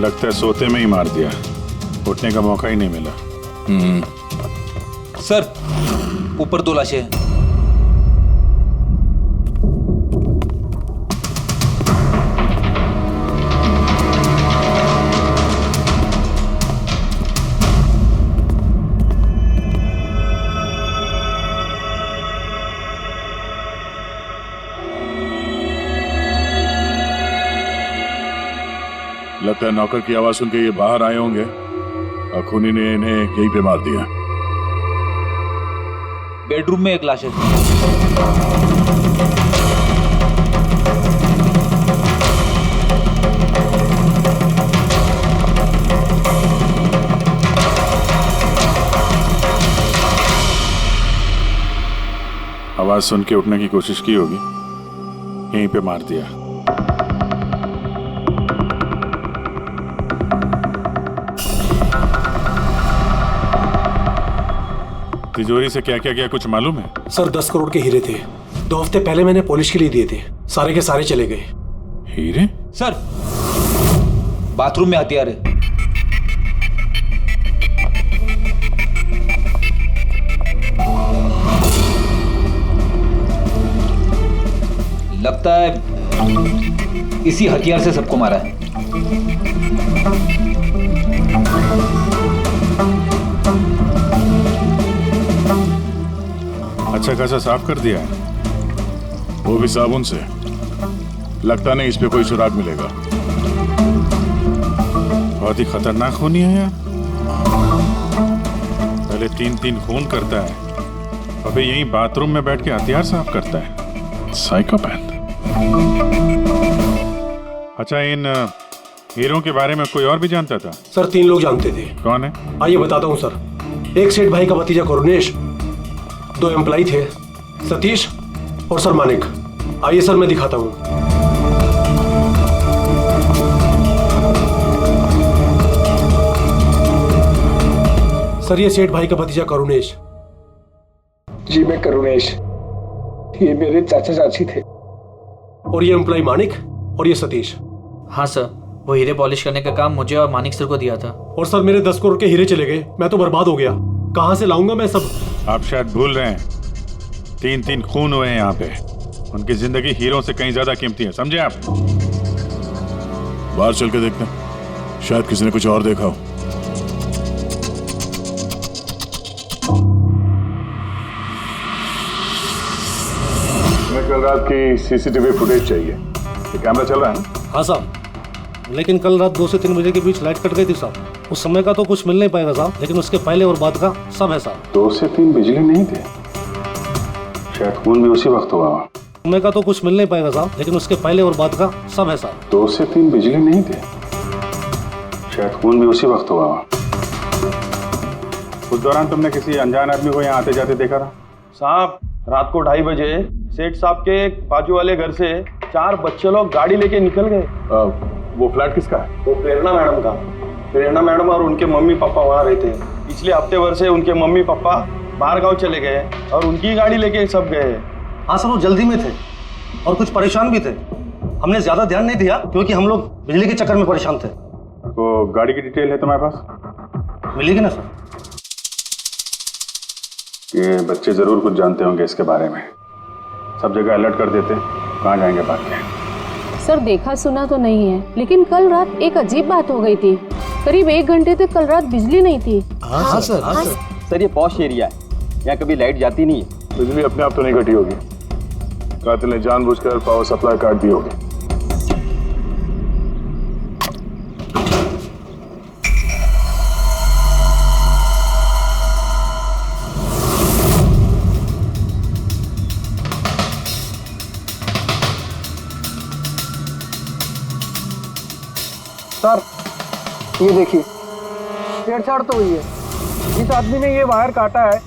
लगता है सोते में ही मार दिया, उठने का मौका ही नहीं मिला। सर, ऊपर 2 लाशें हैं। लगता है नौकर की आवाज सुन के ये बाहर आए होंगे और खूनी ने इन्हें यहीं पे मार दिया। बेडरूम में 1 लाश है। आवाज सुन के उठने की कोशिश की होगी, यहीं पे मार दिया। तिजोरी से क्या क्या गया कुछ मालूम है? सर 10 करोड़ के हीरे थे, 2 हफ्ते पहले मैंने पॉलिश के लिए दिए थे, सारे के सारे चले गए। हीरे? सर, बाथरूम में हथियार है। लगता है इसी हथियार से सबको मारा है। अच्छा खासा साफ कर दिया है, वो भी साबुन से। लगता नहीं इस पे कोई सुराग मिलेगा। बहुत ही खतरनाक खूनी है यार। पहले 3-3 खून करता है, अबे यहीं बाथरूम में बैठ के हथियार साफ करता है। साइकोपैथ। अच्छा, इन हीरों के बारे में कोई और भी जानता था? सर 3 लोग जानते थे। कौन है? आइए बताता हूँ सर। एक सेठ भाई का भतीजा करुणेश, 2 एम्प्लॉय थे, सतीश और सर मानिक। आइए सर मैं दिखाता हूँ। सर ये सेठ भाई का भतीजा करुणेश। जी मैं करुणेश, ये मेरे चाचा चाची थे। और ये एम्प्लॉय मानिक और ये सतीश। हाँ सर, वो हीरे पॉलिश करने का काम मुझे और मानिक सर को दिया था। और सर मेरे 10 करोड़ के हीरे चले गए, मैं तो बर्बाद हो गया। कहाँ से लाऊंगा मैं सब? आप शायद भूल रहे हैं, 3-3 खून हुए हैं यहाँ पे। उनकी जिंदगी हीरों से कहीं ज्यादा कीमती है, समझे आप? बाहर चल के देखते हैं, शायद किसी ने कुछ और देखा हो। हमें कल रात की सीसीटीवी फुटेज चाहिए। ये कैमरा चल रहा है ना? हाँ साहब, लेकिन कल रात 2 से 3 बजे के बीच लाइट कट गई थी साहब। उस समय का तो कुछ मिल नहीं पाएगा साहब, लेकिन उसके पहले और बाद का सब है साहब। 2 से 3 बिजली नहीं थे, शायद खून भी उसी वक्त हुआ। समय का तो कुछ मिल नहीं पाएगा साहब, लेकिन उसके पहले और बाद का सब है साहब। 2 से 3 बिजली नहीं थे, शायद खून भी उसी वक्त हुआ। उस दौरान तुमने किसी अनजान आदमी को यहाँ आते जाते देखा था? साहब रात को 2:30 बजे सेठ साहब के बाजू वाले घर से 4 बच्चे लोग गाड़ी लेके निकल गए। वो फ्लैट किसका है? वो प्रेरणा मैडम का। प्रेरणा मैडम और उनके मम्मी पापा वहाँ रहते हैं। पिछले हफ्ते भर से उनके मम्मी पापा बाहर गांव चले गए और उनकी गाड़ी लेके सब गए। हाँ सर, वो जल्दी में थे और कुछ परेशान भी थे। हमने ज्यादा ध्यान नहीं दिया क्योंकि हम लोग बिजली के चक्कर में परेशान थे। वो गाड़ी की डिटेल है तुम्हारे पास? मिलेगी ना सर? ये बच्चे जरूर कुछ जानते होंगे इसके बारे में, सब जगह अलर्ट कर देते। कहाँ जाएंगे बात के? सर देखा सुना तो नहीं है, लेकिन कल रात एक अजीब बात हो गई थी। करीब 1 घंटे तक कल रात बिजली नहीं थी। हाँ सर। सर ये पॉश एरिया है, यहाँ कभी लाइट जाती नहीं है। बिजली अपने आप तो नहीं कटी होगी, कातिल ने जानबूझकर पावर सप्लाई काट दी होगी। सर ये देखिए, छेड़छाड़ तो हुई है। जिस आदमी ने ये वायर काटा है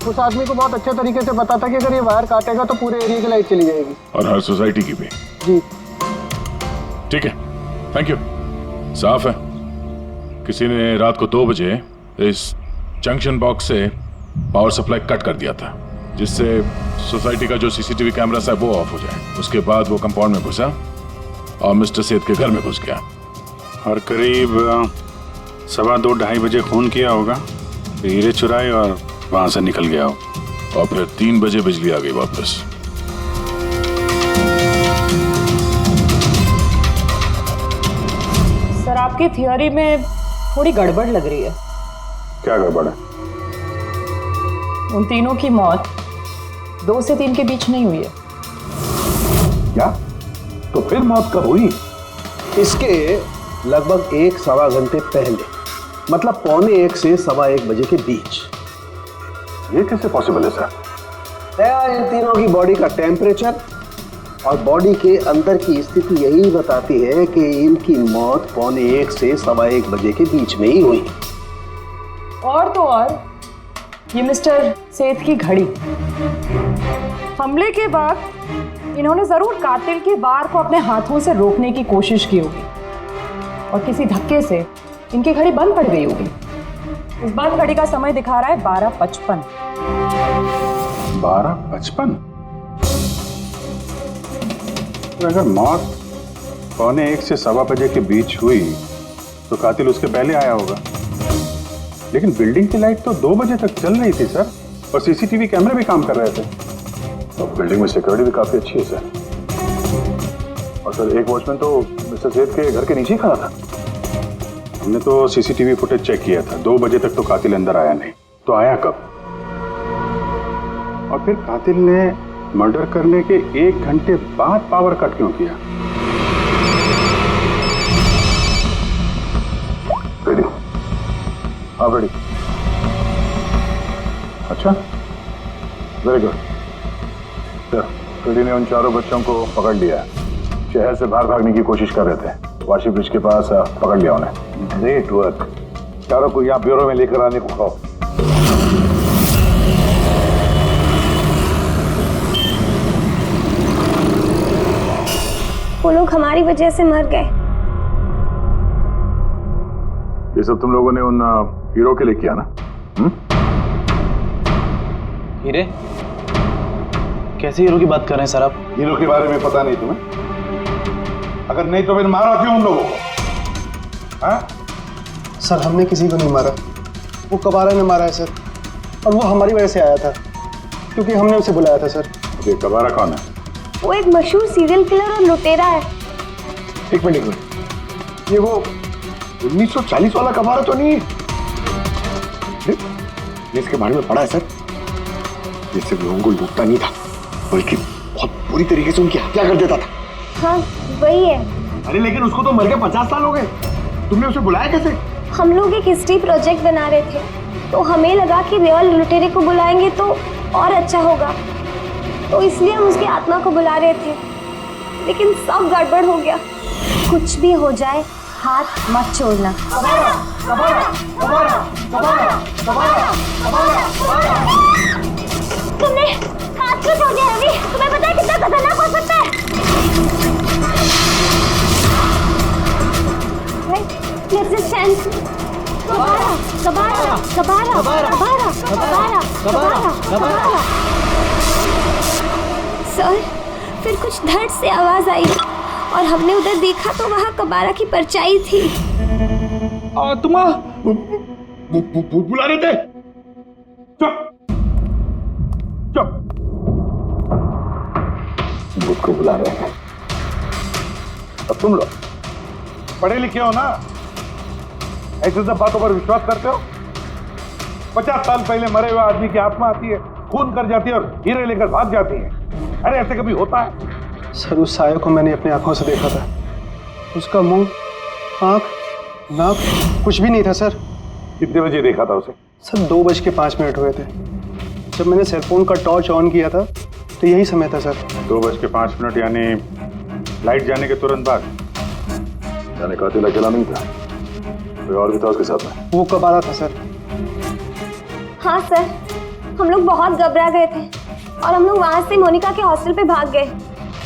उस आदमी को बहुत अच्छे तरीके से पता था कि अगर ये वायर काटेगा तो पूरे एरिया की लाइट चली जाएगी, और हर सोसाइटी की भी। जी ठीक है, थैंक यू। साफ है, किसी ने रात को 2 बजे इस जंक्शन बॉक्स से पावर सप्लाई कट कर दिया था, जिससे सोसाइटी का जो सीसीटीवी कैमरा है वो ऑफ हो जाए। उसके बाद वो कंपाउंड में घुसा और मिस्टर सेठ के घर में घुस गया और करीब 2:15-2:30 बजे खून किया होगा, फिर हीरे चुराए और वहां से निकल गया हो। और फिर 3 बजे बिजली आ गई वापस। सर आपकी थियोरी में थोड़ी गड़बड़ लग रही है। क्या गड़बड़ है? उन तीनों की मौत 2 से 3 के बीच नहीं हुई है। क्या? तो फिर मौत कब हुई? इसके लगभग 1-1.25 घंटे पहले, मतलब 1:45 से 1:15 बजे के बीच। ये कैसे पॉसिबल है सर? इन तीनों की बॉडी का टेम्परेचर और बॉडी के अंदर की स्थिति यही बताती है कि इनकी मौत 1:45 से 1:15 बजे के बीच में ही हुई। और तो और ये मिस्टर सेठ की घड़ी, हमले के बाद इन्होंने जरूर कातिल के वार को अपने हाथों से रोकने की कोशिश की होगी और किसी धक्के से इनकी घड़ी बंद पड़ गई होगी। इस बंद घड़ी का समय दिखा रहा है 12:55। 12:55? तो अगर मौत 1:45 से 1:15 बजे के बीच हुई तो कातिल उसके पहले आया होगा। लेकिन बिल्डिंग की लाइट तो 2 बजे तक चल रही थी सर, और सीसीटीवी कैमरे भी काम कर रहे थे। और बिल्डिंग में सिक्योरिटी भी काफी अच्छी है सर। और सर एक वॉचमैन तो मिस्टर सेठ के घर के नीचे ही खड़ा था। हमने तो सीसीटीवी फुटेज चेक किया था, 2 बजे तक तो कातिल अंदर आया नहीं। तो आया कब? और फिर कातिल ने मर्डर करने के 1 घंटे बाद पावर कट क्यों किया? रेडी? हाँ रेडी। अच्छा, वेरी गुड सर। रेडी ने उन 4 बच्चों को पकड़ लिया है। शहर से बाहर भागने की कोशिश कर रहे थे, वाशी ब्रिज के पास पकड़ लिया उन्हें। Great work. चारों को यहाँ ब्यूरो में लेकर आने को कहो। वो लोग हमारी वजह से मर गए। ये सब तुम लोगों ने उन हीरो के लिए किया ना? हीरे? कैसे हीरो की बात कर रहे हैं सर आप? हीरो के बारे में पता नहीं तुम्हें? अगर नहीं तो फिर मारा क्यों उन लोगों को? हाँ? सर हमने किसी को नहीं मारा, वो कबारा ने मारा है सर। और वो हमारी वजह से आया था क्योंकि हमने उसे बुलाया था सर। ये कबारा कौन है? वो एक मशहूर सीरियल किलर और लुटेरा है। एक मिनट, ये वो 1940 वाला कबारा तो नहीं? इसके बारे में पढ़ा है सर। ये सिर्फ लोगों को लूटता नहीं था, बल्कि बहुत बुरी तरीके से उनकी हत्या कर देता था। हाँ वही है। अरे लेकिन उसको तो मर के 50 साल हो गए। तुमने उसे बुलाया कैसे? हम लोग एक हिस्ट्री प्रोजेक्ट बना रहे थे, तो हमें लगा कि रियल लुटेरे को बुलाएंगे तो और अच्छा होगा, तो इसलिए हम उसकी आत्मा को बुला रहे थे। लेकिन सब गड़बड़ हो गया। कुछ भी हो जाए हाथ मत छोड़ना। तुमने हाथ क्यों छोड़ दिया रवि? तुम्हें पता है कितना खतरनाक हो सकता है? सर, फिर कुछ धड़ से आवाज आई और हमने उधर देखा तो वहाँ कबारा की परछाई थी। तुम बुला रहे थे? चुप चुप। भूत को बुला रहे हैं। अब तुम लोग पढ़े लिखे हो ना, ऐसे सब बातों पर विश्वास करते हो? 50 साल पहले मरे हुए आदमी की आत्मा आती है, खून कर जाती है और हीरे लेकर भाग जाती है। अरे ऐसे कभी होता है? सर उस साये को मैंने अपनी आंखों से देखा था। उसका मुंह, आंख, नाक कुछ भी नहीं था सर। कितने बजे देखा था उसे? सर 2:05 हुए थे। जब मैंने सेलफोन का टॉर्च ऑन किया था तो यही समय था सर। 2:05 यानी लाइट जाने के तुरंत बाद? यानी कातिल अकेला नहीं था, कोई और भी था उसके साथ में? वो कबारा था सर। हाँ सर, हम लोग बहुत घबरा गए थे और हम लोग वहाँ से मोनिका के हॉस्टल पे भाग गए।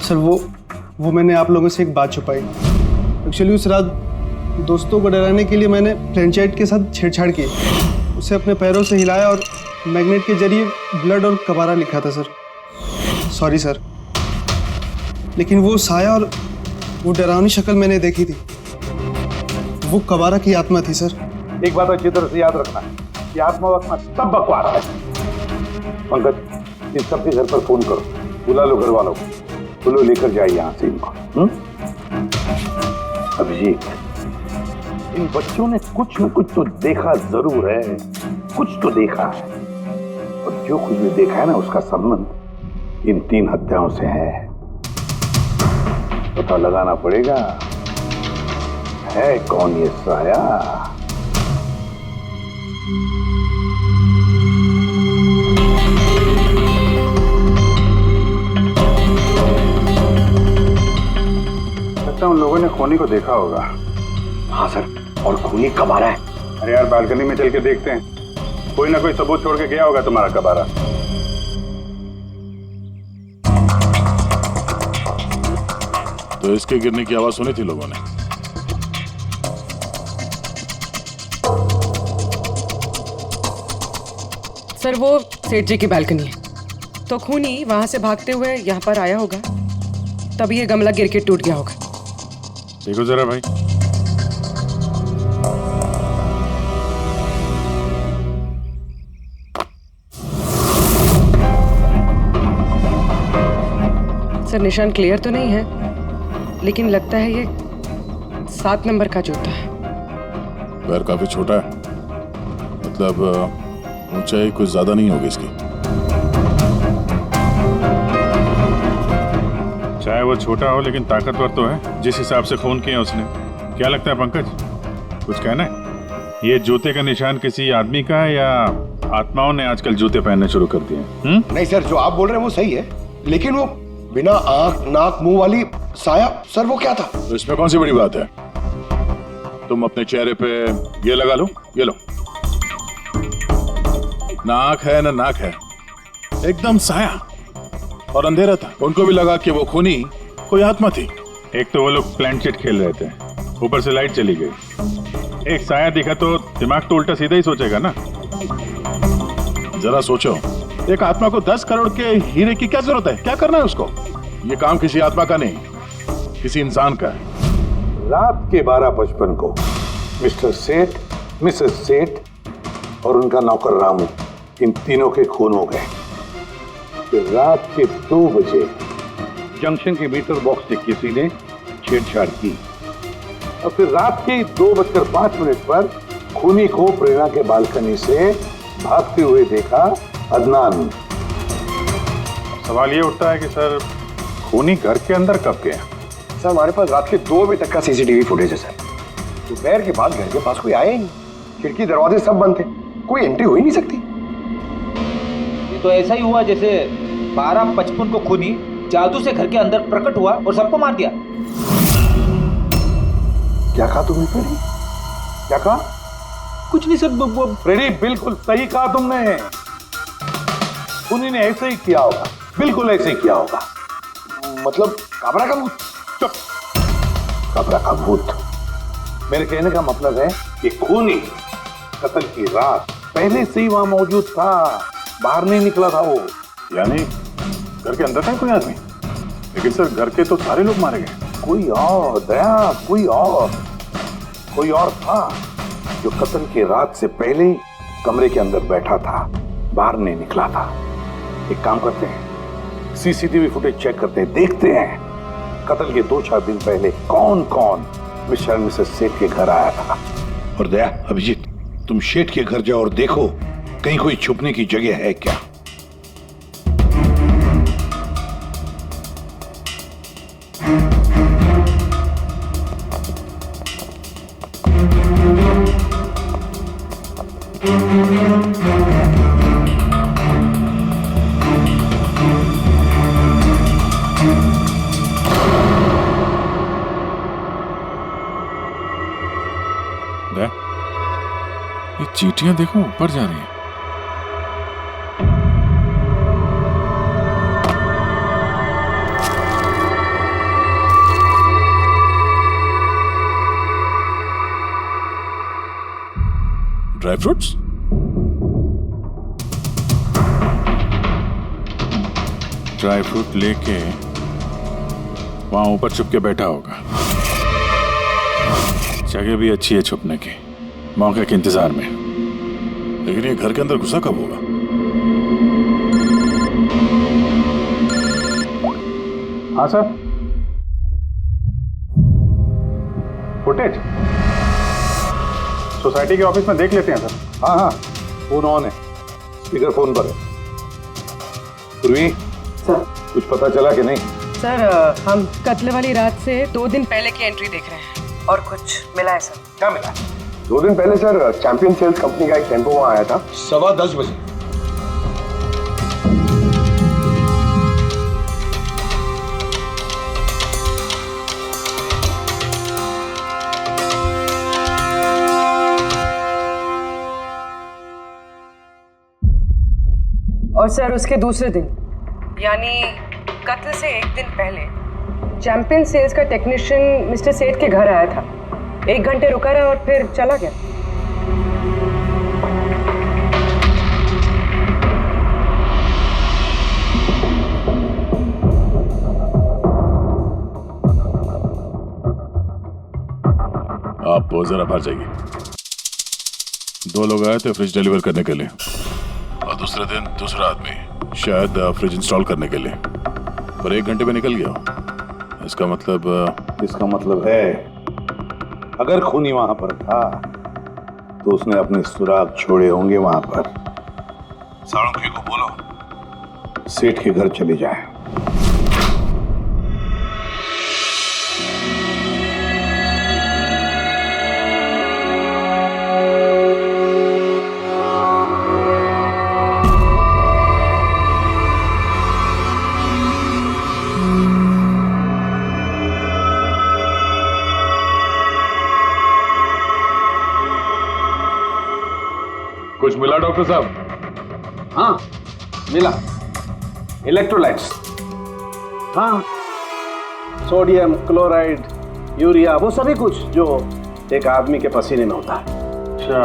सर वो मैंने आप लोगों से एक बात छुपाई। एक्चुअली उस रात दोस्तों को डराने के लिए मैंने फ्रेंचाइट के साथ छेड़छाड़ की, उसे अपने पैरों से हिलाया और मैग्नेट के जरिए ब्लड और कबारा लिखा था सर। सॉरी सर, लेकिन वो साया और वो डरावनी शक्ल मैंने देखी थी। वो कबारा की आत्मा थी सर। एक बात अच्छी तरह से याद रखना कि आत्मा वत्मा सब बकवास है। पंकज, इस सबके घर पर फोन करो, बुला लो घर वालों को, बोलो लेकर जाए यहाँ से इनको। अभिजीत, इन बच्चों ने कुछ न कुछ तो देखा जरूर है, कुछ तो देखा है, और जो कुछ भी देखा है ना उसका संबंध इन 3 हत्याओं से है। पता लगाना पड़ेगा है कौन ये साया। लगता है उन लोगों ने खूनी को देखा होगा। हाँ सर, और खूनी कबारा है। अरे यार, बालकनी में चल के देखते हैं, कोई ना कोई सबूत छोड़ के गया होगा तुम्हारा कबारा। तो इसके गिरने की आवाज सुनी थी लोगों ने? सर वो सेठ जी की बालकनी है, तो खूनी वहां से भागते हुए यहाँ पर आया होगा, तभी ये गमला गिर के टूट गया होगा। देखो जरा भाई। सर निशान क्लियर तो नहीं है, लेकिन लगता है ये 7 नंबर का जूता है। पैर काफी छोटा है, मतलब ऊंचाई कुछ ज्यादा नहीं होगी इसकी। चाहे वो छोटा हो लेकिन ताकतवर तो है, जिस हिसाब से खून किया उसने। क्या लगता है पंकज, कुछ कहना है? ये जूते का निशान किसी आदमी का है या आत्माओं ने आजकल जूते पहनने शुरू कर दिए? नहीं सर, जो आप बोल रहे हैं वो सही है, लेकिन वो बिना आंख नाक मुंह वाली साया, सर वो क्या था? तो इसमें कौन सी बड़ी बात है? तुम अपने चेहरे पे ये लगा लो, ये लो। ना आंख है ना नाक है, एकदम साया, और अंधेरा था। उनको भी लगा कि वो खूनी कोई आत्मा थी। एक तो वो लोग प्लेनचेट खेल रहे थे, ऊपर से लाइट चली गई। एक साया दिखा तो दिमाग तो उल्टा सीधा ही सोचेगा ना। जरा सोचो, एक आत्मा को 10 करोड़ के हीरे की क्या जरूरत है? क्या करना है उसको? ये काम किसी आत्मा का नहीं, किसी इंसान का है। रात के 12:55 को मिस्टर सेठ, मिसेस सेठ और उनका नौकर रामू, इन तीनों के खून हो गए। फिर रात के 2 बजे जंक्शन के मीटर बॉक्स से किसी ने छेड़छाड़ की, और फिर रात के 2:05 पर खूनी को प्रेरणा के बालकनी से भागते हुए देखा अदनान। सवाल ये उठता है कि सर खूनी घर के अंदर कब गया? सर हमारे पास रात के 2 बजे तक का सीसीटीवी फुटेज है सर। दोपहर के बाद घर के पास कोई आया ही नहीं, खिड़की दरवाजे सब बंद थे, कोई एंट्री हो ही नहीं सकती। ये तो ऐसा ही हुआ जैसे 12:55 को खूनी जादू से घर के अंदर प्रकट हुआ और सबको मार दिया। क्या कहा तुमने फ्रेडी? क्या कहा? कुछ नहीं सर। फ्रेडी, बिल्कुल सही कहा तुमने। खूनी ने ऐसे ही किया होगा, बिल्कुल ऐसे ही किया होगा। मतलब काबरा का भूत? चुप। काबरा का भूत? मेरे कहने का मतलब है कि खूनी कत्ल की रात पहले से ही वहां मौजूद था, बाहर नहीं निकला था वो। यानी घर के अंदर था कोई आदमी, लेकिन सर घर के तो सारे लोग मारे गए। कोई और दया, कोई और था जो कत्ल की रात से पहले ही कमरे के अंदर बैठा था, बाहर नहीं निकला था। एक काम करते हैं, सीसीटीवी फुटेज चेक करते हैं, देखते हैं कत्ल के 2-4 दिन पहले कौन कौन मिस्टर मिसेस सेठ के घर आया था। और दया, अभिजीत, तुम सेठ के घर जाओ और देखो कहीं कोई छुपने की जगह है क्या। ये चींटियां देखो ऊपर जा रही हैं। Dry fruits? ड्राई फ्रूट लेके वहां ऊपर छुप के बैठा होगा। जगह भी अच्छी है छुपने की, मौके के इंतजार में। लेकिन ये घर के अंदर घुसा कब होगा? हाँ सर, फुटेज सोसाइटी के ऑफिस में देख लेते हैं सर। हाँ हाँ, फोन ऑन है, स्पीकर फोन पर है। पूर्वी सर, कुछ पता चला कि नहीं? सर हम कत्ल वाली रात से 2 दिन पहले की एंट्री देख रहे हैं और कुछ मिला है सर। क्या मिला? 2 दिन पहले सर चैंपियन सेल्स कंपनी का एक टेम्पो वहां आया था 10:15 बजे। और सर उसके दूसरे दिन यानी कत्ल से 1 दिन पहले चैंपियन सेल्स का टेक्नीशियन मिस्टर सेठ के घर आया था। 1 घंटे रुका रहा और फिर चला गया। आप जरा बाहर जाइए। 2 लोग आए थे फ्रिज डिलीवर करने के लिए और दूसरे दिन दूसरा आदमी शायद फ्रिज इंस्टॉल करने के लिए, पर 1 घंटे में निकल गया। इसका मतलब है अगर खूनी वहां पर था तो उसने अपने सुराग छोड़े होंगे वहां पर। साळुंखे को बोलो सेठ के घर चले जाए। कुछ मिला डॉक्टर साहब? हाँ मिला, इलेक्ट्रोलाइट्स। हाँ, सोडियम क्लोराइड, यूरिया, वो सभी कुछ जो एक आदमी के पसीने में होता है। अच्छा,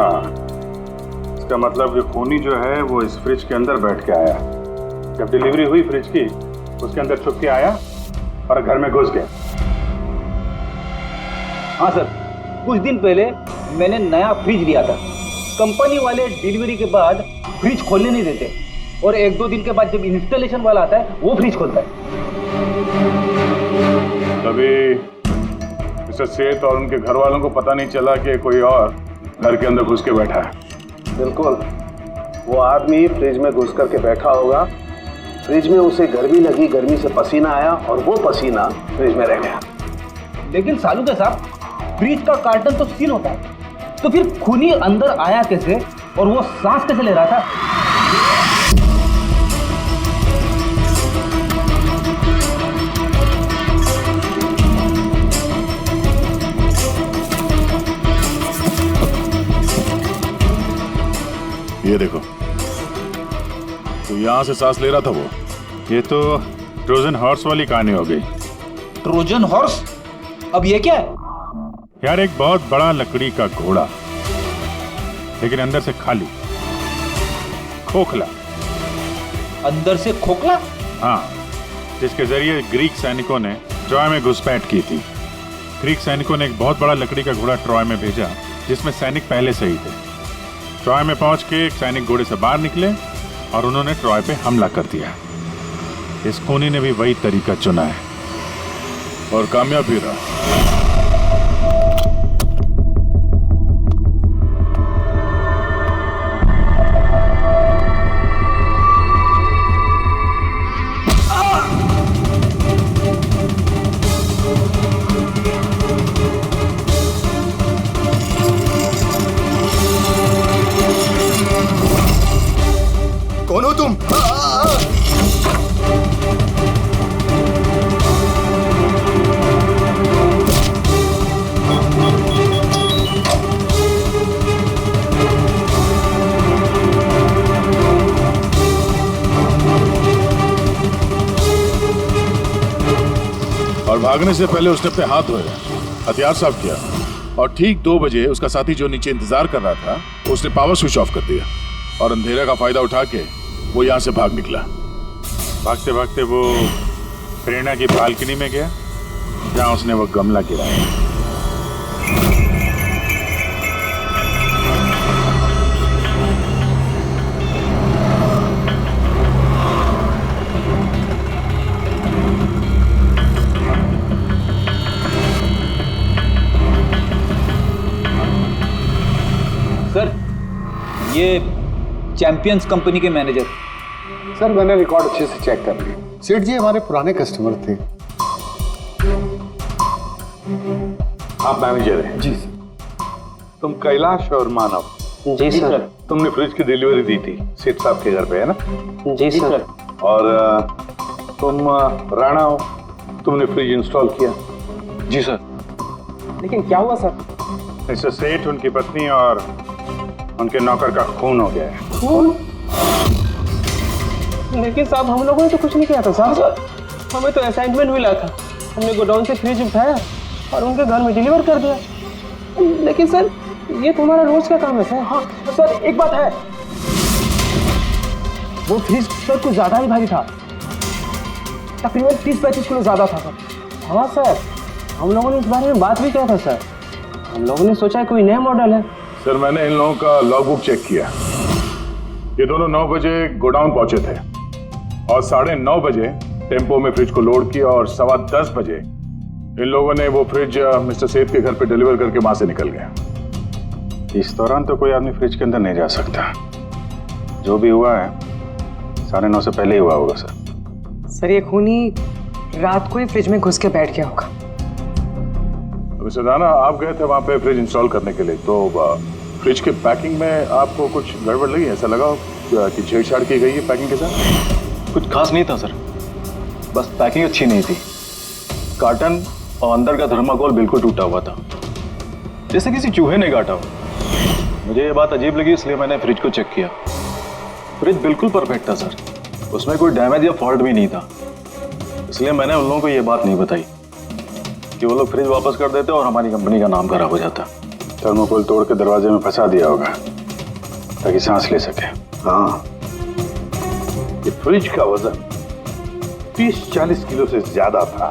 इसका मतलब जो खूनी जो है वो इस फ्रिज के अंदर बैठ के आया। जब डिलीवरी हुई फ्रिज की, उसके अंदर छुप के आया और घर में घुस गया। हाँ सर, कुछ दिन पहले मैंने नया फ्रिज लिया था। कंपनी वाले डिलीवरी के बाद फ्रिज खोलने नहीं देते और 1-2 दिन के बाद जब इंस्टॉलेशन वाला आता है वो फ्रिज खोलता है। तभी मिस्टर सेठ और उनके घर वालों को पता नहीं चला कि कोई और घर के अंदर घुस के बैठा है। बिल्कुल, वो आदमी फ्रिज में घुस करके बैठा होगा। फ्रिज में उसे गर्मी लगी, गर्मी से पसीना आया और वो पसीना फ्रिज में रह गया। लेकिन सालुंखे साहब, फ्रिज का कार्टन तो सील होता है, तो फिर खूनी अंदर आया कैसे और वो सांस कैसे ले रहा था? ये देखो, तो यहां से सांस ले रहा था वो। ये तो ट्रोजन हॉर्स वाली कहानी हो गई। Trojan horse? अब ये क्या है? यार, एक बहुत बड़ा लकड़ी का घोड़ा, लेकिन अंदर से खाली, खोखला। अंदर से खोखला? हाँ, जिसके जरिए ग्रीक सैनिकों ने ट्रॉय में घुसपैठ की थी। ग्रीक सैनिकों ने एक बहुत बड़ा लकड़ी का घोड़ा ट्रॉय में भेजा, जिसमें सैनिक पहले से ही थे। ट्रॉय में पहुंच के एक सैनिक घोड़े से बाहर निकले और उन्होंने ट्रॉय पे हमला कर दिया। इस खूनी ने भी वही तरीका चुना है और कामयाब भी रहा। कौन हो तुम? और भागने से पहले उसने अपने हाथ धोए, हथियार साफ किया और ठीक 2 बजे उसका साथी जो नीचे इंतजार कर रहा था उसने पावर स्विच ऑफ कर दिया और अंधेरे का फायदा उठा के वो यहाँ से भाग निकला। भागते भागते वो प्रेरणा की बालकनी में गया, जहाँ उसने वो गमला गिराया। ये चैंपियंस कंपनी के मैनेजर। सर मैंने रिकॉर्ड अच्छे से चेक कर लिया। सेठ जी हमारे पुराने कस्टमर थे। आप मैनेजर हैं? जी सर। तुम कैलाश और मानव? जी सर। तुमने फ्रिज की डिलीवरी दी थी सेठ साहब के घर पे, है ना? जी सर। और तुम राणा हो, तुमने फ्रिज इंस्टॉल किया? जी सर। लेकिन क्या हुआ सर? मिस्टर सेठ, उनकी पत्नी और उनके नौकर का खून हो गया है। खून? लेकिन साहब हम लोगों ने तो कुछ नहीं किया था साहब। हमें तो असाइनमेंट मिला था, हमने गोडाउन से फ्रिज उठाया और उनके घर में डिलीवर कर दिया। लेकिन सर ये तुम्हारा रोज का काम है सर। हाँ सर, एक बात है, वो फ्रिज सर कुछ ज्यादा ही भारी था, तकरीबन 30-35 किलो ज्यादा था सर। हाँ सर, हम लोगों ने इस बारे में बात भी किया था सर। हम लोगों ने सोचा कोई नया मॉडल है। सर मैंने इन लोगों का लॉगबुक चेक किया। ये दोनों 9 बजे गोडाउन पहुंचे थे और 9:30 बजे टेम्पो में फ्रिज को लोड किया और 10:15 बजे इन लोगों ने वो फ्रिज मिस्टर सेठ के घर पे डिलीवर करके वहां से निकल गए। इस दौरान तो कोई आदमी फ्रिज के अंदर नहीं जा सकता। जो भी हुआ है 9:30 से पहले ही हुआ होगा सर। सर ये खूनी रात को ही फ्रिज में घुस के बैठ गया होगा। मिस्टर राणा, आप गए थे वहां पे फ्रिज इंस्टॉल करने के लिए, तो फ्रिज के पैकिंग में आपको कुछ गड़बड़ लगी? ऐसा लगा कि छेड़छाड़ की गई है पैकिंग के साथ? कुछ खास नहीं था सर, बस पैकिंग अच्छी नहीं थी। कार्टन और अंदर का थर्माकोल बिल्कुल टूटा हुआ था, जैसे किसी चूहे ने काटा हो। मुझे ये बात अजीब लगी, इसलिए मैंने फ्रिज को चेक किया। फ्रिज बिल्कुल परफेक्ट था सर, उसमें कोई डैमेज या फॉल्ट भी नहीं था। इसलिए मैंने उन लोगों को ये बात नहीं बताई कि वो लोग फ्रिज वापस कर देते और हमारी कंपनी का नाम खराब हो जाता। थर्माकोल तोड़ के दरवाजे में फंसा दिया होगा ताकि सांस ले सके। हाँ, ये फ्रिज का वजन 30-40 किलो से ज्यादा था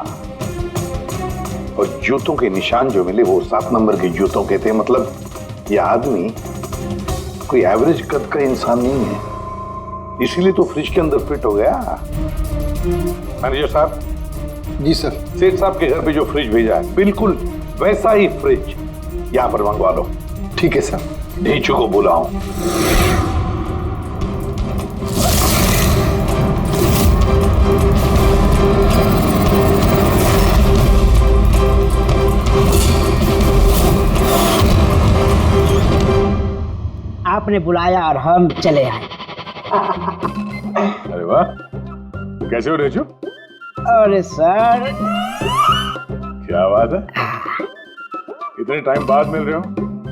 और जूतों के निशान जो मिले वो 7 नंबर के जूतों के थे। मतलब ये आदमी कोई एवरेज कद का इंसान नहीं है, इसीलिए तो फ्रिज के अंदर फिट हो गया। मैनेजर साहब। जी सर। सेठ साहब के घर पे जो फ्रिज भेजा है बिल्कुल वैसा ही फ्रिज यहाँ पर मंगवा लो। ठीक है सर। ढीचू को बुलाओ। आपने बुलाया और हम चले आए। अरे वाह, कैसे हो रेजू? अरे सर, क्या बात है, इतने टाइम बाद मिल रहे हो,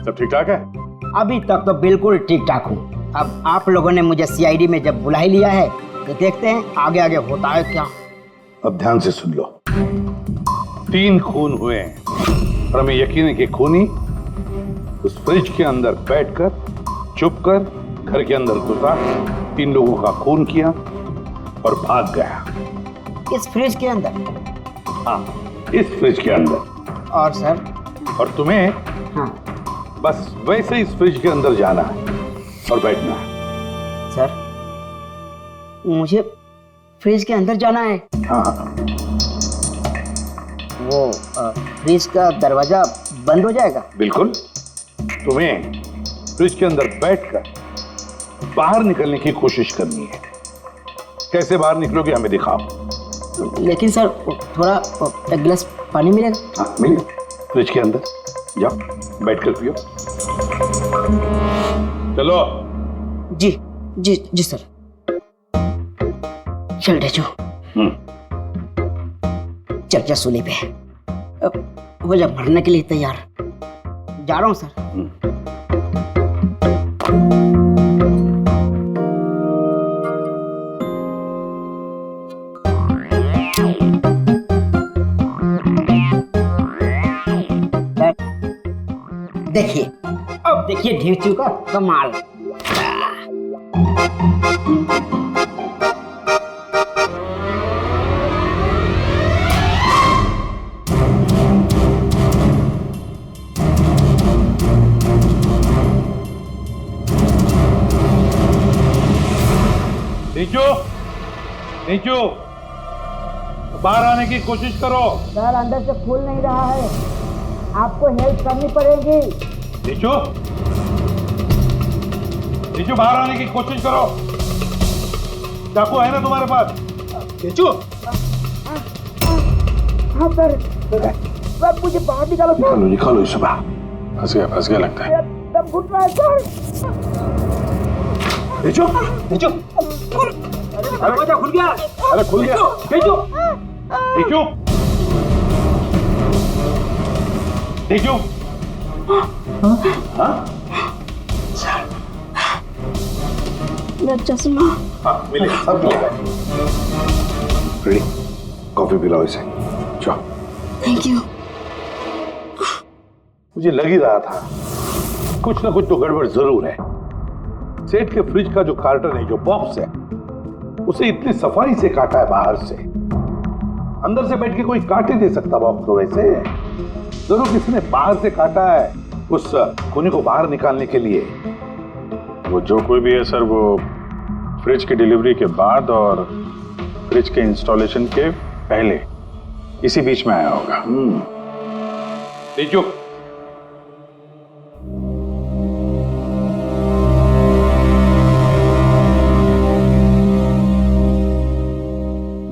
सब ठीक ठाक है? अभी तक तो बिल्कुल ठीक ठाक हूँ। अब आप लोगों ने मुझे सीआईडी में जब बुला ही लिया है तो देखते हैं आगे आगे होता है क्या। अब ध्यान से सुन लो। 3 खून हुए हैं और हमें यकीन है कि खूनी उस फ्रिज के अंदर बैठकर चुपकर घर के अंदर घुसा, 3 लोगों का खून किया और भाग गया। इस फ्रिज के अंदर? हाँ, इस फ्रिज के अंदर। और सर? और तुम्हें हाँ, बस वैसे इस फ्रिज के अंदर जाना है और बैठना है। सर मुझे फ्रिज के अंदर जाना है? हाँ। वो फ्रिज का दरवाजा बंद हो जाएगा? बिल्कुल। तुम्हें फ्रिज के अंदर बैठकर बाहर निकलने की कोशिश करनी है। कैसे बाहर निकलोगे हमें दिखाओ। लेकिन सर थोड़ा एक गिलास पानी मिलेगा? हाँ मिलेगा, फ्रिज के अंदर जाओ, बैठकर पियो। चलो। जी जी जी सर। चल रेजू, चल जा सूली पे, हो जा भरने के लिए तैयार। जा रहा हूँ सर। देखिए, अब देखिए ढीचू का कमाल। नीचू, नीचू, बाहर आने की कोशिश करो। सर अंदर से खुल नहीं रहा है, आपको हेल्प करनी पड़ेगी। नीचू, नीचे बाहर आने की कोशिश करो। चाकू है ना तुम्हारे पास? केचू, हाँ सर, सर मुझे बाहर निकालो सर। निकालो इसे बाहर। फंस गया लगता है। सब घुट रहा है सर। केचू, केचू, अरे दरवाजा खुल गया। अरे खुल गया। केचू, केचू, केचू, हाँ? मेरा चश्मा। हाँ, मिले, सब मिलेगा। रेडी, कॉफी पिलाओ इसे। चलो। Thank you. मुझे लग ही रहा था कुछ ना कुछ तो गड़बड़ जरूर है। सेठ के फ्रिज का जो कार्टन है, जो बॉक्स है, उसे इतनी सफाई से काटा है बाहर से। अंदर से बैठ के कोई काट ही दे सकता बॉक्स को वैसे। जरूर किसी ने बाहर से काटा है उस खूनी को बाहर निकालने के लिए। वो जो कोई भी है सर, वो फ्रिज की डिलीवरी के बाद और फ्रिज के इंस्टॉलेशन के पहले इसी बीच में आया होगा। चुप।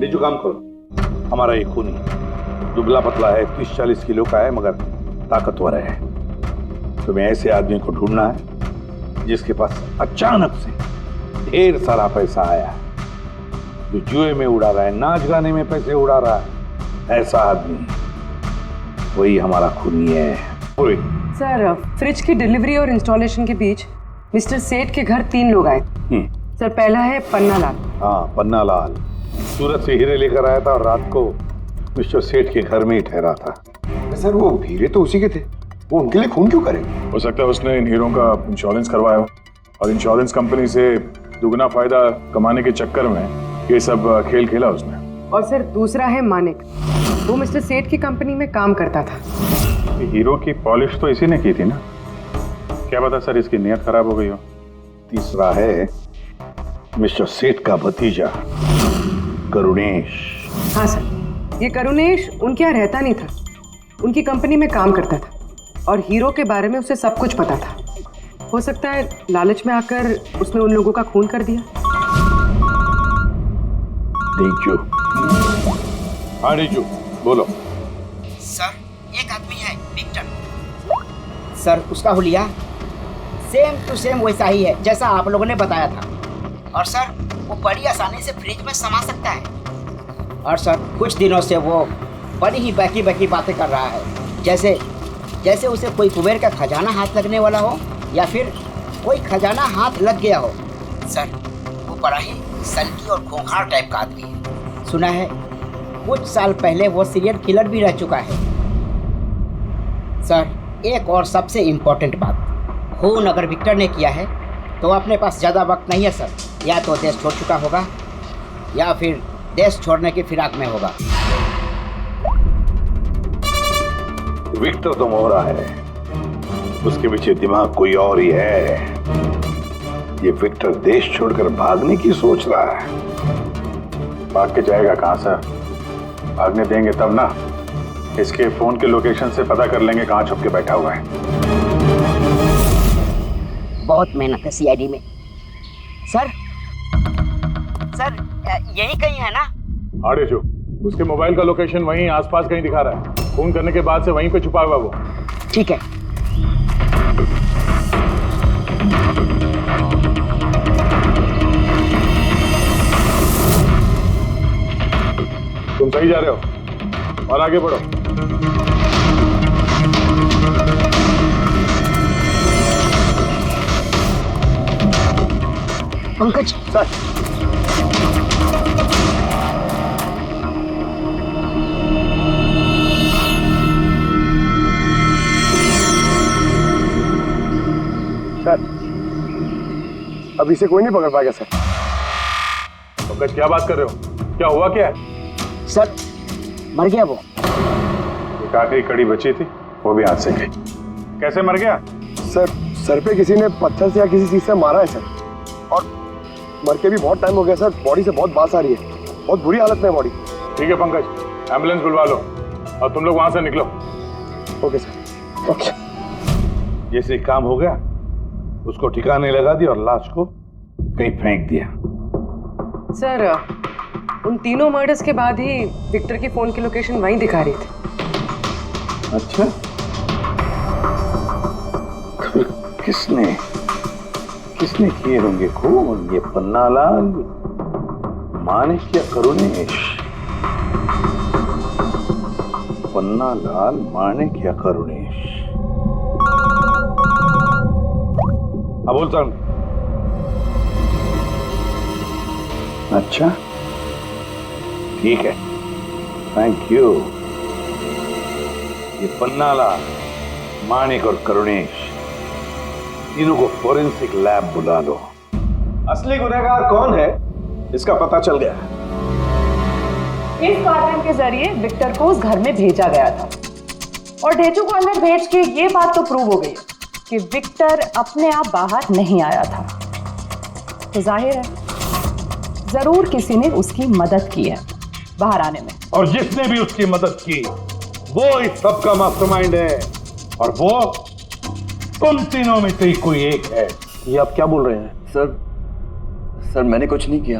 जो काम करो, हमारा एक खूनी दुबला पतला है, 30-40 किलो का है, मगर ताकतवर है। तुम्हें ऐसे आदमी को ढूंढना है जिसके पास अचानक से ढेर सारा पैसा आया है, जो जुए में उड़ा रहा है, नाच गाने में पैसे उड़ा रहा है। ऐसा आदमी, वही हमारा खूनी है। सर, फ्रिज की डिलीवरी और इंस्टॉलेशन के बीच मिस्टर सेठ के घर 3 लोग आए। सर, पहला है पन्ना लाल। हाँ, पन्ना लाल सूरत से हीरे लेकर आया था और रात को मिस्टर सेठ के घर में ही ठहरा था। सर, वो हीरे तो उसी के थे, वो उनके लिए खून क्यों करे? हो सकता है उसने इन हीरों का इंश्योरेंस करवाया हो और इंश्योरेंस कंपनी से दुगना फायदा कमाने के चक्कर में ये सब खेल खेला उसने। और सर, दूसरा है मानिक। वो मिस्टर सेठ की कंपनी में काम करता था। हीरो की पॉलिश तो इसी ने की थी ना, क्या पता सर इसकी नीयत खराब हो गई हो। तीसरा है मिस्टर सेठ का भतीजा करुणेश। हाँ सर, ये करुणेश उनके यहाँ रहता नहीं था, उनकी कंपनी में काम करता था और हीरो के बारे में उसे सब कुछ पता था। हो सकता है लालच में आकर उसने उन लोगों का खून कर दिया। रीजू, हाँ रीजू बोलो। सर, एक आदमी है विक्टर। सर, उसका हुलिया सेम टू सेम वैसा ही है जैसा आप लोगों ने बताया था। और सर, वो बड़ी आसानी से फ्रिज में समा सकता है। और सर, कुछ दिनों से वो बड़ी ही बहकी बातें कर रहा है, जैसे उसे कोई कुबेर का खजाना हाथ लगने वाला हो या फिर कोई खजाना हाथ लग गया हो। सर, वो बड़ा ही सल्की और खूंखार टाइप का आदमी है। सुना है कुछ साल पहले वो सीरियल किलर भी रह चुका है। सर, एक और सबसे इम्पोर्टेंट बात, खून अगर विक्टर ने किया है तो अपने पास ज़्यादा वक्त नहीं है सर। या तो देश छोड़ चुका होगा या फिर देश छोड़ने की फिराक में होगा। विक्टर तो मोहरा है, उसके पीछे दिमाग कोई और ही है। ये विक्टर देश छोड़कर भागने की सोच रहा है। भाग के जाएगा कहां सर? भागने देंगे तब ना। इसके फोन के लोकेशन से पता कर लेंगे कहां छुप के बैठा हुआ है। बहुत मेहनत है सीआईडी में। सर, यही कहीं है ना? हाँ रीजू, उसके मोबाइल का लोकेशन वहीं आसपास कहीं दिखा रहा है। फोन करने के बाद से वहीं पे छुपा हुआ वो। ठीक है। तुम सही जा रहे हो और आगे बढ़ो। पंकज सर, अभी से कोई नहीं पकड़ पाएगा सर। पंकज, क्या बात कर रहे हो? क्या हुआ क्या है? सर, मर गया वो। एक आखिरी कड़ी बची थी, वो भी हाथ से गई। कैसे मर गया? सर पे किसी ने पत्थर से या किसी चीज से मारा है सर, और मर के भी बहुत टाइम हो गया सर। बॉडी से बहुत बास आ रही है, बहुत बुरी हालत में है बॉडी। ठीक है पंकज, एम्बुलेंस बुलवा लो और तुम लोग वहां से निकलो। Okay sir. ओके। जैसे काम हो गया उसको ठिकाने लगा दिया और लाश को कहीं फेंक दिया। सर उन तीनों मर्डर्स के बाद ही विक्टर की फोन की लोकेशन वहीं दिखा रही थी। अच्छा, किसने किसने किए होंगे खून? ये पन्नालाल, माणिक या करुणेश? पन्नालाल, माणिक या करुणेश? हाँ बोलता हूं। अच्छा ठीक है, थैंक यू। ये पन्नालाल, माणिक और करुणेश, तीनों को फोरेंसिक लैब बुला लो। असली गुनहगार कौन है इसका पता चल गया है। इस कार्टन के जरिए विक्टर को उस घर में भेजा गया था और ढेचू को अंदर भेज के ये बात तो प्रूव हो गई कि विक्टर अपने आप बाहर नहीं आया था। तो जाहिर है जरूर किसी ने उसकी मदद की है बाहर आने में, और जिसने भी उसकी मदद की वो इस सब का मास्टरमाइंड है, और वो तुम तीनों में से ही कोई एक है। ये आप क्या बोल रहे हैं? सर मैंने कुछ नहीं किया।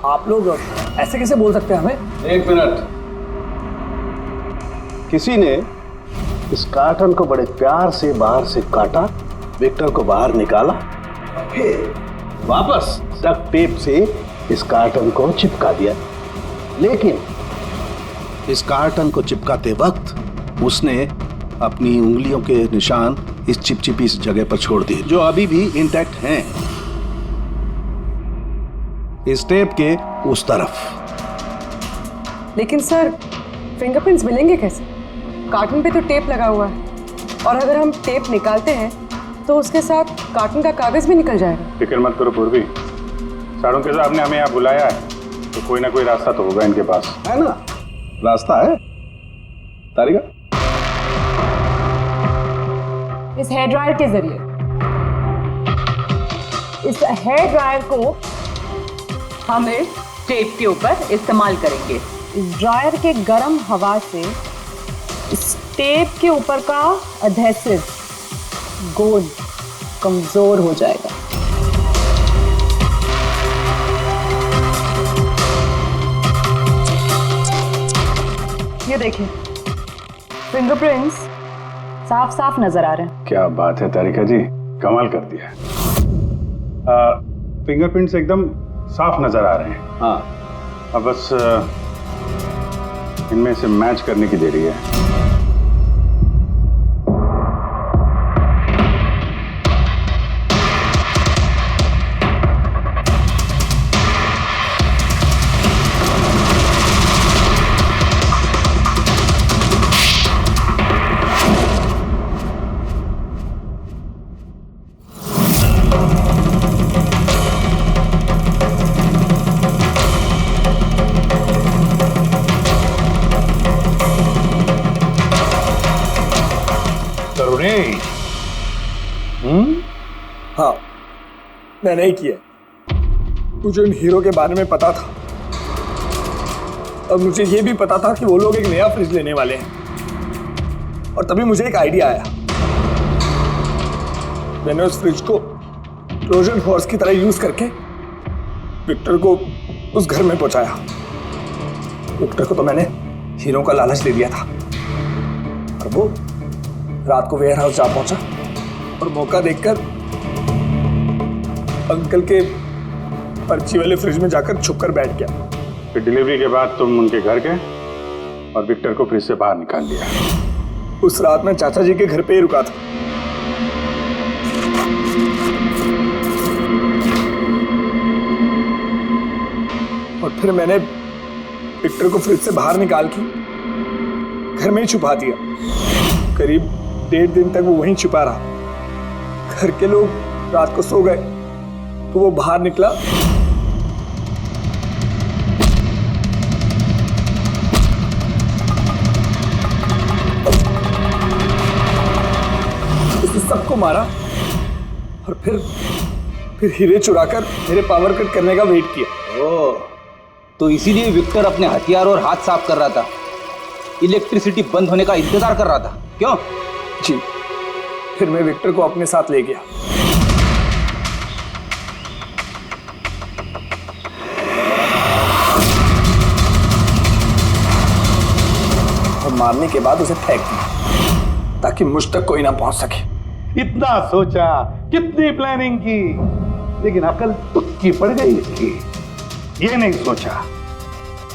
आप लोग ऐसे कैसे बोल सकते हैं हमें? एक मिनट। किसी ने इस कार्टन को बड़े प्यार से बाहर से काटा, विक्टर को बाहर निकाला, फिर वापस डक्ट टेप से इस कार्टन को चिपका दिया। लेकिन इस कार्टन को चिपकाते वक्त उसने अपनी उंगलियों के निशान इस चिपचिपी इस जगह पर छोड़ दिए, जो अभी भी इंटैक्ट हैं, इस टेप के उस तरफ। लेकिन सर फिंगरप्रिंट्स मिलेंगे कैसे? कार्टन पे तो टेप लगा हुआ है, और अगर हम टेप निकालते हैं तो उसके साथ कार्टन का कागज भी निकल जाएगा। फिक्र मत करो पूर्वी, साड़ों के साहब ने हमें यहाँ बुलाया है तो कोई ना कोई रास्ता तो होगा इनके पास, है ना? रास्ता है तारिका। इस हेयर ड्रायर के जरिए इस हेयर ड्रायर को हम इस टेप के ऊपर इस्तेमाल करेंगे। इस ड्रायर के गर्म हवा से इस टेप के ऊपर का एडहेसिव गोंद कमजोर हो जाएगा। ये देखिए, फिंगरप्रिंट्स साफ साफ नजर आ रहे हैं। क्या बात है तारिका जी, कमाल कर दिया। फिंगरप्रिंट्स एकदम साफ नजर आ रहे हैं। हाँ, अब बस इनमें से मैच करने की देरी है। हाँ, मैंने ही किया। मुझे उन हीरो के बारे में पता था, और मुझे ये भी पता था कि वो लोग एक नया फ्रिज लेने वाले हैं। और तभी मुझे एक आइडिया आया। मैंने उस फ्रिज को ट्रोजन हॉर्स की तरह यूज करके विक्टर को उस घर में पहुंचाया। विक्टर को तो मैंने हीरो का लालच दे दिया था, और वो रात को वेयर हाउस जा पहुंचा और मौका देखकर अंकल के पर्ची वाले फ्रिज में जाकर छुपकर बैठ गया। फिर डिलीवरी के बाद तुम उनके घर गए और विक्टर को फ्रिज से बाहर निकाल लिया। उस रात मैं चाचा जी के घर पे ही रुका था। और फिर मैंने विक्टर को फ्रिज से बाहर निकाल के घर में ही छुपा दिया। करीब 1.5 दिन तक वो वहीं छुपा रहा। घर के लोग रात को सो गए तो वो बाहर निकला, उसने सबको मारा और फिर हीरे चुराकर मेरे पावर कट करने का वेट किया। ओह, तो इसीलिए विक्टर अपने हथियार और हाथ साफ कर रहा था, इलेक्ट्रिसिटी बंद होने का इंतजार कर रहा था, क्यों? जी, फिर मैं विक्टर को अपने साथ ले गया। और मारने के बाद उसे फेंक दिया ताकि मुझ तक कोई ना पहुंच सके। इतना सोचा, कितनी प्लानिंग की, लेकिन अकल तुक्की पड़ गई इसकी। ये नहीं सोचा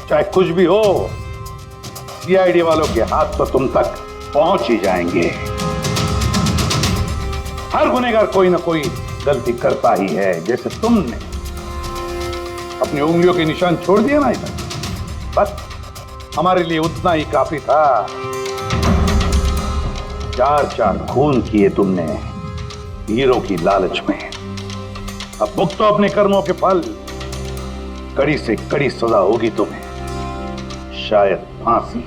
चाहे कुछ भी हो, सीआईडी वालों के हाथ तो तुम तक पहुंच ही जाएंगे। हर गुनहगार कोई ना कोई गलती करता ही है, जैसे तुमने अपनी उंगलियों के निशान छोड़ दिए ना इधर, बस हमारे लिए उतना ही काफी था। 4 खून किए तुमने हीरो की लालच में। अब भुगतो अपने कर्मों के फल। कड़ी से कड़ी सजा होगी तुम्हें, शायद फांसी।